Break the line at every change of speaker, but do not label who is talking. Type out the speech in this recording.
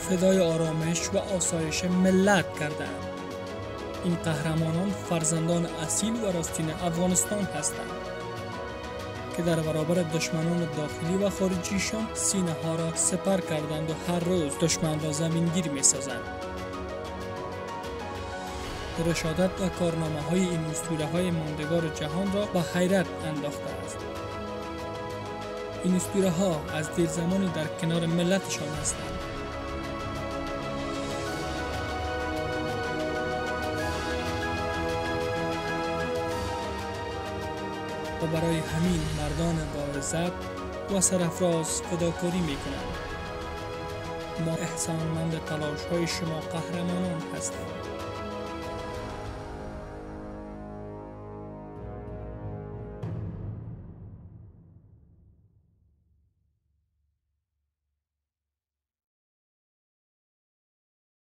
فدای آرامش و آسایش ملت کردند. این قهرمانان فرزندان اصیل و راستین افغانستان هستند که در برابر دشمنان داخلی و خارجیشان سینه ها را سپر کردند و هر روز دشمن را زمینگیر می سازند. رشادت و کارنامه های این اسطوره های ماندگار جهان را به حیرت انداخته است. این اسطوره ها از دیر زمانی در کنار ملتشان هستند. و برای همین مردان با عزت و سرافراز فداکاری می کنند. ما احسانمند تلاش های شما قهرمانان هستیم.